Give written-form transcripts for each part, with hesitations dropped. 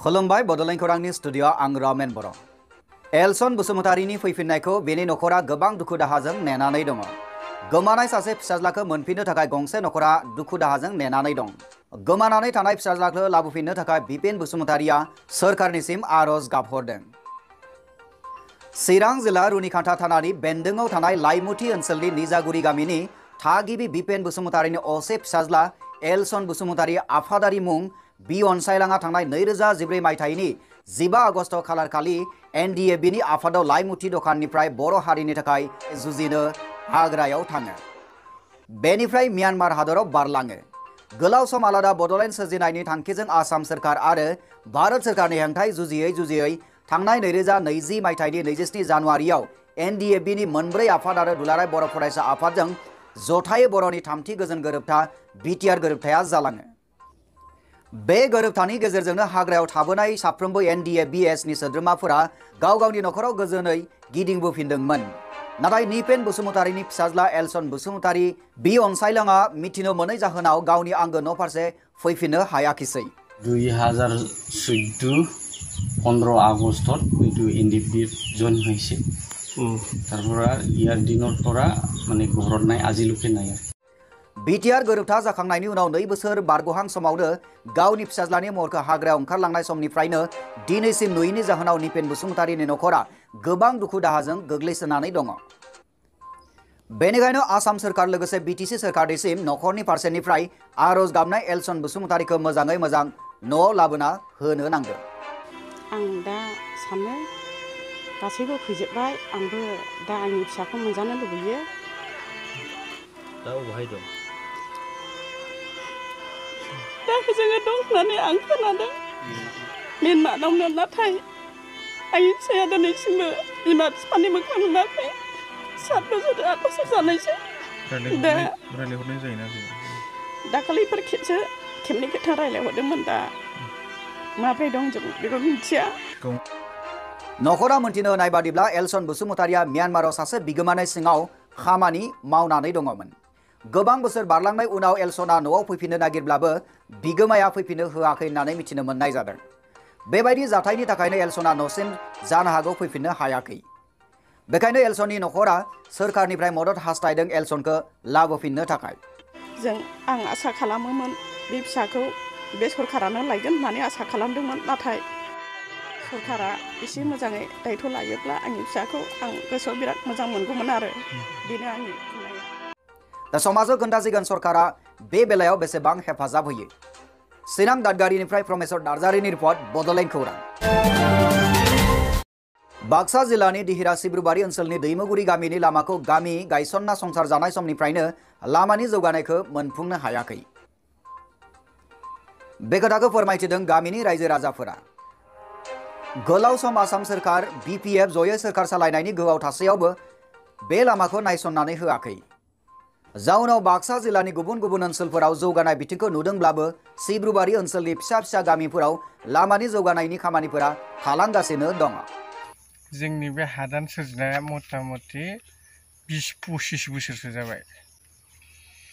खुलुमबाय बड'लेण्ड खौरांनि स्टुडिअ आं रमेन बर'। एलसन बसुमतारीनि फैफिननायखौ बेनि नखरा गोबां दुखु दाहाजों नेनानै दङ। गोमानाय सासे फिसाज्लाखौ मोनफिननो थाखाय गंसे नखरा दुखु दाहाजों नेनानै दं। गोमानानै थानाय फिसाज्लाखौ लाबोफिननो थाखाय बिपिन बसुमतारीया सोरखारनिसिम आरज गाबहरदों। चिरां जिल्ला रुनिखान्था थानानि बेन्दोंआव थानाय लाइमुथि ओनसोलनि निजागुरि गामिनि थागिबि बिपिन बसुमतारीनि असे फिसाज्ला एलसन बसुमतारी आफादारि मुं बि अनसायलाङा थांनाय 2014 मायथाइनि 15 आगस्ट खालारखालि एनडिएबिनि आफादाव लाइमुथि दखाननिफ्राय बर' हारिनि थाखाय जुजिनो हाग्रायाव थाङो। बेनिफ्राय म्यानमार हादराव बारलाङो। गोलाव सम आलादा बड'लेण्ड सोरजिनायनि थांखिजों आसाम सोरखार आरो भारत सोरखारनि हेंथायै जुजियै थांनाय 2020 मायथाइनि 27 जानुवारियाव एनडिएबिनि मोनब्रै आफाद आरो दुलाराय बर' फरायसा आफादजों जथायै बर'नि थामथि गोजोन गोरोबथा बिटिआर गोरोबथाया जालाङो। बे गोरोबथानि गेजेरजोंनो हाग्रायाव थाबोनाय साफ्रोमबो एनडिएबिएसनि सोद्रोमाफोरा गाव गावनि नखराव गोजोनै गिदिंबोफिनदोंमोन। नाथाय निपेन बसुमतारीनि फिसाज्ला एलसन बसुमतारी बि अनसायलाङा मिथिनो मोनै जाहोनाव गावनि आंगो न' फारसे फैफिननो हायाखिसै। 2014 15 আগস্টত এইটো এনডিএফবিত জইন হৈছে। তাৰপৰা ইয়াৰ দিনৰ পৰা মানে ঘৰত নাই, আজিলৈকে নাই। बिटिआर गोरोबथा जाखांनायनि उनाव 2 बोसोर बारग'हां समावनो गावनि फिसाज्लानि महरखौ हाग्रायाव ओंखारलांनाय समनिफ्रायनो दिनैसिम नुयैनि जाहोनाव निपेन बसुमतारीनि नखरा गोबां दुखु दाहाजों गोग्लैसोनानै दङ। बेनिखायनो आसाम सोरखार लोगोसे बिटिसि सोरखारनिसिम नखरनि फारसेनिफ्राय आरज गाबनाय एलसन बसुमतारीखौ मोजाङै मोजां न'आव लाबोना होनो नांगौ। आं दा सानो गासैबो फैजोबबाय, आंबो दा आंनि फिसाखौ मोनजानो लुबैयो। दा अबहाय दं? दा जोङो दं होननानै आं खोनादों म्यानमारावनो, नाथाय आंनि फिसाया दिनैसिमबो बिमा बिफानि मोखां नुवाखै। 7 बोसोर 8 बोसोर जानायसै। रायलायहरनाय जायोना जाया? दाखालिफोर खेबनै खेबथाम रायलायहरदोंमोन। दा माब्रै दं जों बेखौ मिथिया। नखरा मोनथिनो होनाय बादिब्ला एलसन बसुमतारीया म्यानमाराव सासे बिगोमानि सिङाव खामानि मावनानै दङमोन। गोबां बोसोर बारलांनाय उनाव एलसना न'आव फैफिननो नागिरब्लाबो बिगोमाया फैफिननो होआखै होननानै मिथिनो मोननाय जादों। बेबायदि जाथायनि थाखायनो एलसना न'सिम जानो हागौ फैफिननो हायाखै। बेखायनो एलसननि नखरा सोरखारनिफ्राय मदद हास्थायदों एलसनखौ लाबोफिननो थाखाय। आं आसा खालामोमोन बे फिसाखौ बे सरखारानो लायगोन होननानै आसा खालामदोंमोन। नाथाय सरखारा एसे मोजाङै दायथ' लायोब्ला आंनि फिसाखौ आं गोसोआव बिराद मोजां मोनगौमोन आरो बेनो आंनि बुंनाया। दा समाजाव खोन्थासिगोन सरकारा बे बेलायाव बेसेबां हेफाजाब होयो। चिरां दादगारिनिफ्राय प्रमेश्वर नार्जारिनि रिपर्ट, बड'लेण्ड खौरां। बाक्सा जिल्लानि दिहिरा सिब्रुबारि ओनसोलनि दैमुगुरि गामिनि लामाखौ गामि गायसनना संसार जानाय समनिफ्रायनो लामानि जौगानायखौ मोनफुंनो हायाखै। बे खोथाखौ फोरमायथिदों गामिनि रायजो राजाफोरा। गोलाव सम आसाम सोरखार बिपिएफ जयै सोरखार सालायनायनि गोहोआव थासेयावबो बे लामाखौ नायसननानै होआखै। जाउनाव बाक्सा जिल्लानि गुबुन गुबुन ओनसोलफोराव जौगानाय बिथिंखौ नुदोंब्लाबो सिब्रुबारि ओनसोलनि फिसा फिसा गामिफोराव लामानि जौगानायनि खामानिफोरा थालांगासिनो दङ। जोंनि बे हादान सोरजिनाया मथा मथि 20-25 बोसोरसो जाबाय।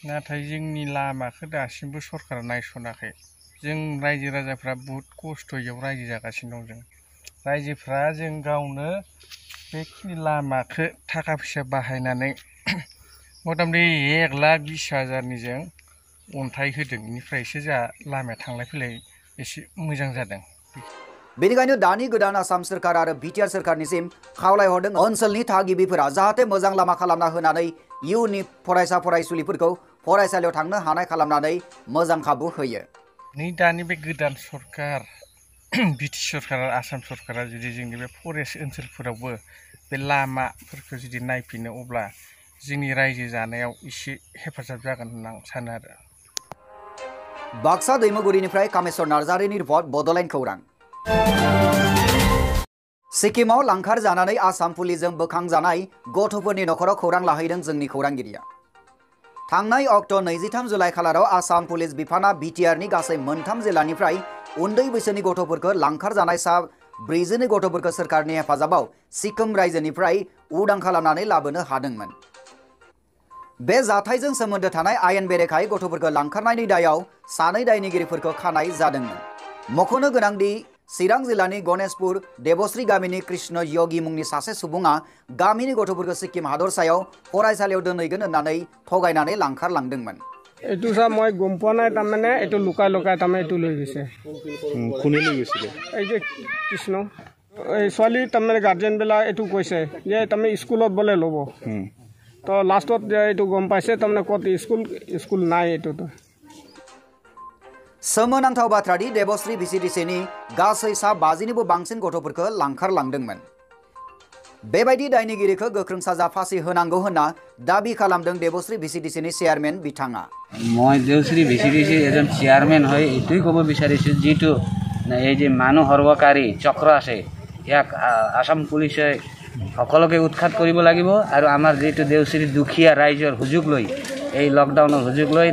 नाथाय जोंनि लामाखौ दासिमबो सरकारा नायसनाखै। जों रायजो राजाफ्रा बहुद खस्थ'याव रायजो जागासिनो दं। जों रायजोफ्रा जों गावनो बेखिनि लामाखौ थाखा फैसा बाहायनानै मथा मथि 1,20,000नि जों अन्थाइ होदों। बेनिफ्रायसो जोंहा लामाया थांलाय फैलाय एसे मोजां जादों। बेनिखायनो दानि गोदान आसाम सोरखार आरो बिटिआर सोरखारनिसिम खावलायहरदों ओनसोलनि थागिबिफोरा जाहाथे मोजां लामा खालामना होनानै इयुननि फरायसा फरायसुलिफोरखौ फरायसालियाव थांनो हानाय खालामनानै मोजां खाबु होयो। दानि बे गोदान सरकार बिटि सरकार आरो आसाम सरकारा जुदि जोंनि बे फरेस्ट ओनसोलफोरावबो बे लामाफोरखौ जुदि नायफिनो अब्ला जोंनि रायजो जानायाव एसे हेफाजाब जागोन होनना आं सानो आरो। बाक्सा दैमुगुरिनिफ्राय कामेश्वर नार्जारिनि रिपर्ट, बड'लेण्ड खौरां। सिक्किमाव लांखार जानानै आसाम पुलिसजों बोखांजानाय गथ'फोरनि नखराव खौरां लाहैदों जोंनि खौरांगिरिया। थांनाय अक्ट' 23 जुलाइ खालाराव आसाम पुलिस बिफाना बिटिआरनि गासै 3 जिल्लानिफ्राय उन्दै बैसोनि गथ'फोरखौ लांखार जानाय सा 40 गथ'फोरखौ सोरखारनि हेफाजाबाव सिक्किम रायजोनिफ्राय उदां खालामनानै लाबोनो हादोंमोन। बे जाथायजों सोमोन्दो थानाय आयेन बेरेखायै गथ'फोरखौ लांखारनायनि दायाव 2 दायनिगिरिफोरखौ खानाय जादोंमोन। मख'नो गोनांदि चिरां जिल्लानि गणेशपुर देवश्री गामिनि कृष्ण योगी मुंनि सासे सुबुङा गामिनि गथ'फोरखौ सिक्किम हादरसायाव फरायसालियाव दोनहैगोन होननानै थगायनानै लांखारलांदोंमोन। এইটো চা মই গম পোৱা নাই তাৰমানে এইটো লুকাই লুকাই তাৰমানে এইটো লৈ গৈছে। কোনে লৈ গৈছিলে? এই যে কৃষ্ণ এই ছোৱালী তাৰমানে গাৰ্জেনবিলাক এইটো কৈছে যে তাৰমানে স্কুলত বোলে ল'ব। তো লাষ্টত এইটো গম পাইছে তাৰমানে ক'ত স্কুল নাই এইটোতো। सोमोनांथाव बाथ्रादि देवश्री VCDCनि गासै सा 50निबो बांसिन गथ'फोरखौ लांखारलांदोंमोन। बेबायदि दायनिगिरिखौ गोख्रों साजा फासि होनांगौ होनना दाबि खालामदों देवश्री VCDCनि चेयारमेन बिथाङा। মই দেওশ্ৰী VCDC এজন চেয়াৰমেন হৈ এইটোই ক'ব বিচাৰিছোঁ যিটো এই যে মানুহ হৰবকাৰী চক্ৰ আছে ইয়াক আসাম পুলিচে সকলোকে উৎখাত কৰিব লাগিব আৰু আমাৰ যিটো দেওশ্ৰী দুখীয়া ৰাইজৰ সুযোগ লৈ এই লকডাউনৰ সুযোগ লৈ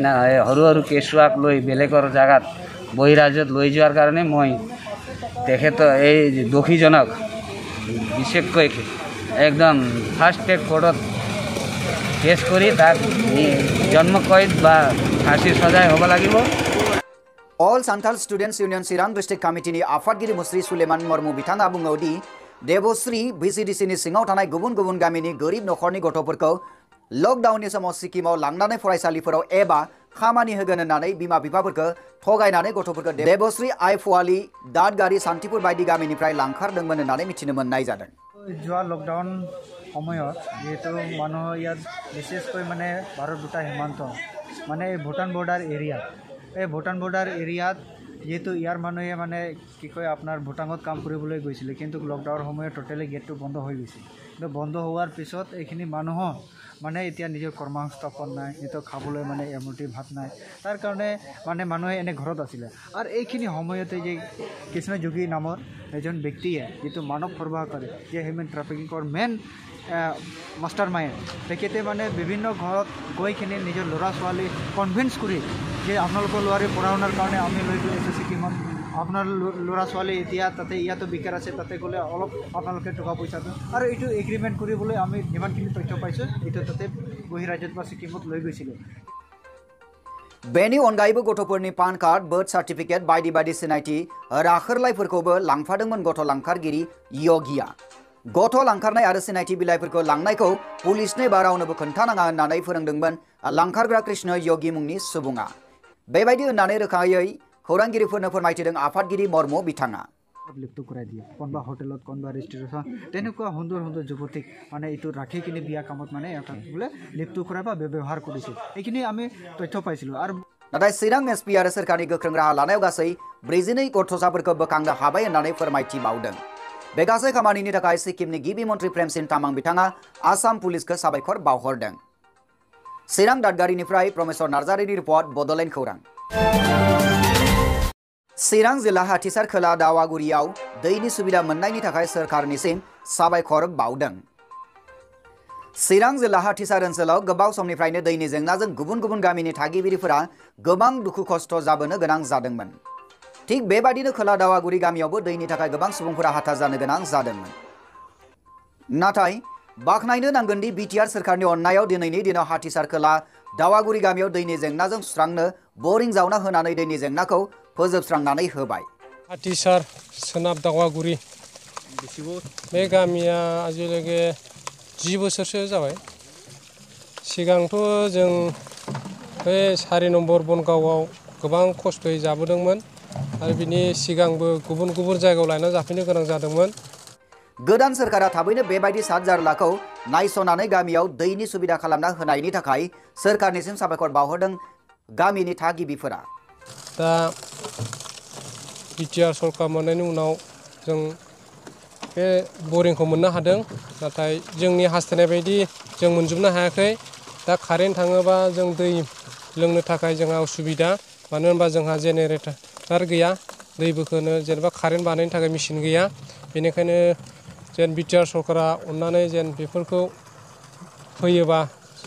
সৰু সৰু কেঁচুৱাক লৈ বেলেগৰ জাগাত বহিৰাজ্যত লৈ যোৱাৰ কাৰণে মই তেখেতৰ এই দোষীজনক বিশেষকৈ একদম ফাৰ্ষ্ট ট্ৰেক কোৰ্টত কেছ কৰি তাক জন্মকৈদ বা ফাঁসিৰ সজাই হ'ব লাগিব। All Santhal Students Union Chirang District Committee ni आफादगिरि मुस्रि सुलेमान मर्मु बिथाङा बुङो दि देवश्री VCDCनि सिङाव थानाय गुबुन गुबुन गामिनि गोरिब नखरनि गथ'फोरखौ लकडाउननि समाव सिक्किमाव लांनानै फरायसालिफोराव एबा खामानि होगोन होननानै बिमा बिफाफोरखौ थगायनानै गथ'फोरखौ देवश्री आइफवाली दादगारि शान्तिपुर बायदि गामिनिफ्राय लांखारदोंमोन होननानै मिथिनो मोननाय जादों। যোৱা লকডাউন সময়ত যেহেতু মানুহ ইয়াত বিশেষকৈ মানে ভাৰত দুটা সীমান্ত মানে ভূটান বৰ্ডাৰ এৰিয়াত এই ভূটান বৰ্ডাৰ এৰিয়াত যেহেতু ইয়াৰ মানুহে মানে কি কয় আপোনাৰ ভূটানত কাম কৰিবলৈ গৈছিলে কিন্তু লকডাউনৰ সময়ত টোটেলি গেটটো বন্ধ হৈ গৈছিল। কিন্তু বন্ধ হোৱাৰ পিছত এইখিনি মানুহৰ মানে এতিয়া নিজৰ কৰ্মসংস্থাপন নাই, নিজৰ খাবলৈ মানে এমুঠি ভাত নাই, তাৰ কাৰণে মানে মানুহে এনে ঘৰত আছিলে। আৰু এইখিনি সময়তে যে কৃষ্ণ যোগী নামৰ এজন ব্যক্তিয়ে যিটো মানৱ সৰবৰাহ কৰে যে হিউমেন ট্ৰাফিকিঙৰ মেইন মাষ্টাৰ মাইণ্ড তেখেতে মানে বিভিন্ন ঘৰত গৈ কিনে নিজৰ ল'ৰা ছোৱালী কনভিন্স কৰি যে আপোনালোকৰ ল'ৰাৰে পঢ়া শুনাৰ কাৰণে আমি লৈ গৈ আছোঁ ছিকিমত, আপোনাৰ ল'ৰা ছোৱালী এতিয়া তাতে ইয়াতো বিকাৰ আছে, তাতে গ'লে অলপ আপোনালোকে টকা পইচা দিওঁ আৰু এইটো এগ্ৰিমেণ্ট কৰিবলৈ আমি যিমানখিনি তথ্য পাইছোঁ এইটো তাতে বহিৰাজ্যত বা ছিকিমত লৈ গৈছিলোঁ। बेनि अनगायैबो गथ'फोरनि पान कार्ड, बर्थ सार्टिफिकेट बायदि बायदि सिनायथि राखोरलाइफोरखौबो लांफादोंमोन गथ' लांखारगिरि योगिया। गथ' लांखारनाय आरो सिनायथि बिलाइफोरखौ लांनायखौ पुलिसनो बा रावनोबो खोन्थानाङा होननानै फोरोंदोंमोन लांखारग्रा कृष्ण योगी मुंनि सुबुङा। बेबायदि होननानै रोखायै खौरांगिरिफोरनो फोरमायथिदों आफादगिरि मर्मु बिथाङा। লিপ্ত কৰাই দিয়ে কোনোবা হোটেলত কোনোবা ৰেষ্টুৰেণ্টত তেনেকুৱা সুন্দৰ সুন্দৰ যুৱতীক মানে এইটো ৰাখি কিনে বিয়া কামত মানে এটা বোলে লিপ্ত কৰাই বা ব্যৱহাৰ কৰিছিল এইখিনি আমি তথ্য পাইছিলোঁ। আৰু नाथाय चिरां एसपि आरो सोरखारनि गोख्रों राहा लानायाव गासै 42 गथ'साफोरखौ बोखांनो हाबाय होननानै फोरमायथिबावदों। बे गासै खामानिनि थाखाय सिक्किमनि गिबि मन्त्रि प्रेमसिन तामाङ बिथाङा आसाम पुलिसखौ साबायखर बावहरदों। चिरां दादगारिनिफ्राय प्रमेश्वर नार्जारिनि रिपर्ट बड'लेण्ड खौरां। चिरां जिल्ला हाथिसार खोला दावागुरियाव दैनि सुबिदा मोननायनि थाखाय सोरखारनिसिम साबायखर बावदों। चिरां जिल्ला हाथिसार ओनसोलाव गोबाव समनिफ्रायनो दैनि जेंनाजों गुबुन गुबुन गामिनि थागिबिरिफोरा गोबां दुखु खस्थ' जाबोनो गोनां जादोंमोन। थिग बेबादिनो खोला दावागुरि गामियावबो दैनि थाखाय गोबां सुबुंफोरा हाथा जानो गोनां जादोंमोन। नाथाय बाखनायनो नांगोनदि बिटिआर सोरखारनि अननायाव दिनैनि दिनाव हाथिसार खोला दावागुरि गामियाव दैनि जेंनाजों सुस्रांनो बरिं जावना होनानै दैनि जेंनाखौ फोजोबस्रांनानै होबाय। हाथिसार सोनाब दावागुरि बे गामिया आजिलगे 10 बोसोरसो जाबाय। सिगांथ' जों बे 4 नम्बर बनगावआव गोबां खस्थ'यै जाबोदोंमोन आरो बिनि सिगांबो गुबुन गुबुन जायगायाव लायना जाफैनो गोनां जादोंमोन। गोदान सोरखारा थाबैनो बेबायदि सातजारलाखौ नायस'नानै गामियाव दैनि सुबिदा खालामना होनायनि थाखाय सोरखारनिसिम साबायखर बावहरदों गामिनि थागिबिफोरा। दा बिटिआर सरकार मोननायनि उनाव जों बे बरिंखौ मोननो हादों, नाथाय जोंनि हास्थायनाय बायदि जों मोनजोबनो हायाखै। दा कारेन्ट थाङोबा जों दै लोंनो थाखाय जोंहा उसुबिदा, मानो होनबा जोंहा जेनेरेटर गैया, दै बोखोनो जेनेबा कारेन्ट बानायनो थाखाय मेचिन गैया। बेनिखायनो जेन बिटिआर सरकारा अननानै जेन बेफोरखौ होयोबा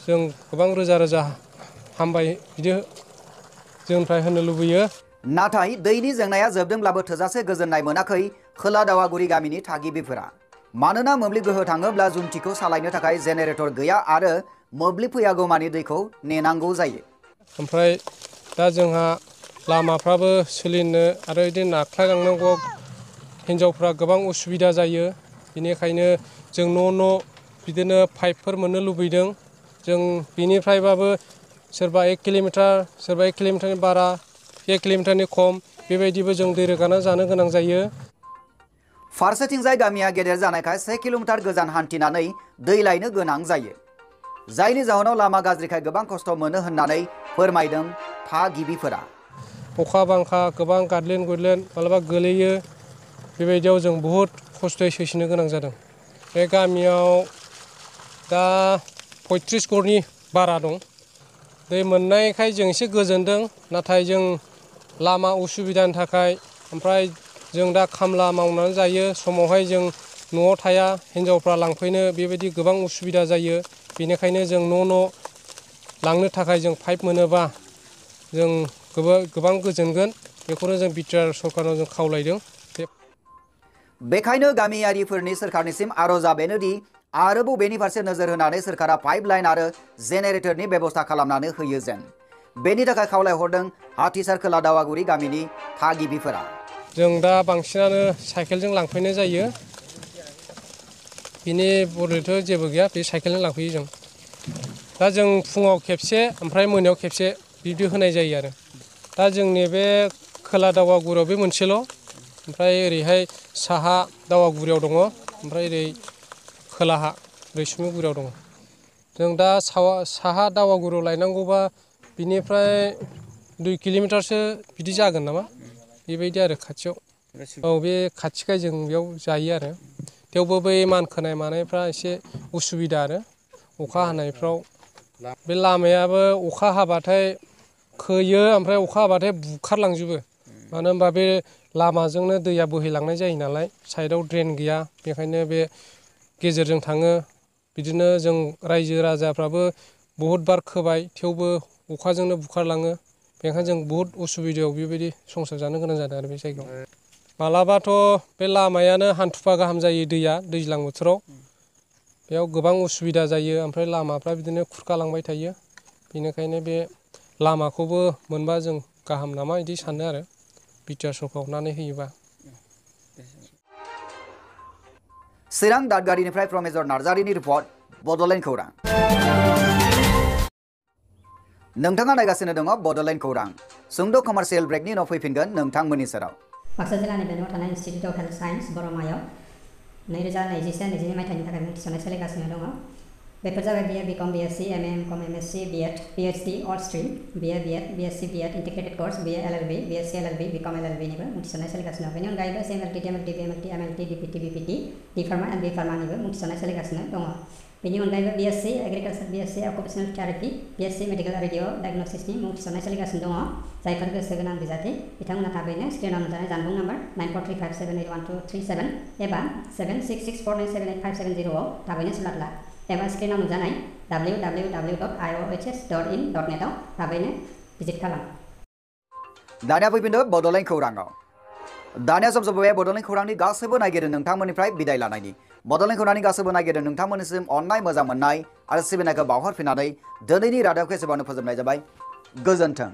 जों गोबां रोजा रोजा हामबाय बिदि जोंनिफ्राय होनो लुबैयो। नाथाय दैनि जेंनाया जोबदोंब्लाबो थोजासे गोजोननाय मोनाखै खोला दावागुरि गामिनि थागिबिफोरा। मानोना मोब्लिब गोहो थाङोब्ला जुन्थिखौ सालायनो थाखाय जेनेरेटर गैया आरो मोब्लिब फैयागौमानि दैखौ नेनांगौ जायो। ओमफ्राय दा जोंहा लामाफ्राबो सोलिनो आरो बिदिनो नाख्लायलांनांगौ हिन्जावफ्रा गोबां उसुबिदा जायो बेनिखायनो जों न' बिदिनो पाइपफोर मोननो लुबैदों जों बिनिफ्रायबाबो सोरबा 1 किल'मिटार सोरबा 1 किल'मिटारनि बारा 1 किल'मिटारनि खम बेबायदिबो जों दै रोगाना जानो गोनां जायो। फारसेथिंजाय गामिया गेदेर जानायखाय 1 किल'मिटार गोजान हान्थिनानै दै लायनो गोनां जायो जायनि जाहोनाव लामा गाज्रिखाय गोबां खस्थ' मोनो होननानै फोरमायदों थागिबिफोरा। अखा बांखा गोबां गादलेन गुदलेन मालाबा गोलैयो बेबायदियाव जों बहुद खस्थ'यै सैसोनो गोनां जादों। बे गामियाव दा 35 घरनि बारा दं दै मोननायखाय जों एसे गोजोनदों नाथाय जों लामा उसुबिदानि थाखाय ओमफ्राय जों दा खामला मावनानै जायो समावहाय जों न'आव थाया हिन्जावफ्रा लांफैनो बेबायदि गोबां उसुबिदा जायो बेनिखायनो जों न' लांनो थाखाय जों पाइप मोनोबा जों गोबां गोजोनगोन बेखौनो जों बिटिआर सरकारनाव जों खावलायदों। बेखायनो गामियारिफोरनि सोरखारनिसिम आर'जा बेनोदि आरोबाव बेनि फारसे नोजोर होनानै सोरखारा पाइपलाइन आरो जेनेरेटरनि बेबस्था खालामनानै होयो जेन बेनि थाखाय खावलायहरदों हाथिसार खोला दावागुरि गामिनि थागिबिफोरा। जों दा बांसिनानो साइकेलजों लांफैनाय जायो बिनि बदलैथ' जेबो गैया बे साइकेलजों लांफैयो जों दा जों फुङाव खेबसे ओमफ्राय मोनायाव खेबसे बिदि होनाय जायो आरो दा जोंनि बे खोला दावागुरियाव बे मोनसेल' ओमफ्राय ओरैहाय साहा दावागुरियाव दङ ओमफ्राय ओरै खोलाहा रैसुमुगुरियाव दङ। जों दा साहा दावागुरियाव लायनांगौबा बिनिफ्राय 2 किल'मिटारसो बिदि जागोन नामा बेबायदि आरो खाथियाव औ बे खाथिखाय जों बेयाव जायो आरो थेवबो बै मानखोनाय मानायफ्रा एसे उसुबिदा आरो अखा हानायफ्राव बे लामायाबो अखा हाबाथाय खोयो ओमफ्राय अखा हाबाथाय बुखारलांजोबो मानो होनबा बे लामाजोंनो दैया बोहैलांनाय जायो नालाय साइडआव ड्रेन गैया बेखायनो बे गेजेरजों थाङो बिदिनो जों रायजो राजाफ्राबो बहुद बार खोबाय थेवबो अखाजोंनो बुखारलाङो बेखायनो जों बहुद उसुबिदायाव बेबायदि संसार जानो गोनां जादों आरो बे जायगायाव मालाबाथ' बे लामायानो हान्थुफा गाहाम जायो दैया दैज्लां बोथोराव बेयाव गोबां उसुबिदा जायो ओमफ्राय लामाफ्रा बिदिनो खुरखालांबाय थायो बेनिखायनो बे लामाखौबो मोनबा जों गाहाम नामा बिदि सानो आरो बिटिआर सरखार हरनानै होयोबा। चिरां दादगारिनिफ्राय प्रमेजर नार्जारिनि रिपर्ट बड'लेण्ड खौरां। नोंथाङा नायगासिनो दङ बड'लेण्ड खौरां सुंद' कमार्शियेल ब्रेकनि उनाव फैफिनगोन नोंथांमोननि सेराव। बाक्सा जिल्लानि बेंटलाव थानाय इन्स्टिटिउट अफ हेल्थ साइन्स बरमायाव 2021-22 मायथाइनि थाखाय मुं थिसननाय सोलिगासिनो दङ। बेफोर जाबाय BA BCom BSc MA MCom MSc BEd PhD all stream BA BEd BSc BEd integrated course BA LLB BSc LLB BCom LLB निबो मुं थिसननाय सोलिगासिनो दं। बेनि अनगायैबो CMLT DMLT BMLT MLT DPT BPT D Pharma and B Pharma निबो मुं थिसननाय सोलिगासिनो दङ। बेनि अनगायैबो BSc Agriculture BSc Occupational Therapy BSc Medical Radio Diagnostics नि मुं थिसननाय सोलिगासिनो दङ। जायफोर गोसो गोनां बिजाथि बिथांमोना थाबैनो स्क्रिनाव नुजानाय जानबुं नाम्बार 9435781237 एबा 7664978570 आव थाबैनो सुलाद ला एबा स्क्रिनाव नुजानाय www.iohs.in.net आव थाबैनो भिजिट खालाम। दानिया फैफिनदो बड'लेण्ड खौराङाव। दानिया सम सफैबाय बड'लेण्ड खौरांनि गासैबो नायगिरि नोंथांमोननिफ्राय बिदाय लानायनि। बड'लेण्ड खौरांनि गासैबो नायगिरि नोंथांमोननिसिम अननाय मोजां मोननाय आरो सिबिनायखौ बावहरफिननानै दिनैनि रादाबखौ एसेबांनो फोजोबनाय जाबाय। गोजोन्थों।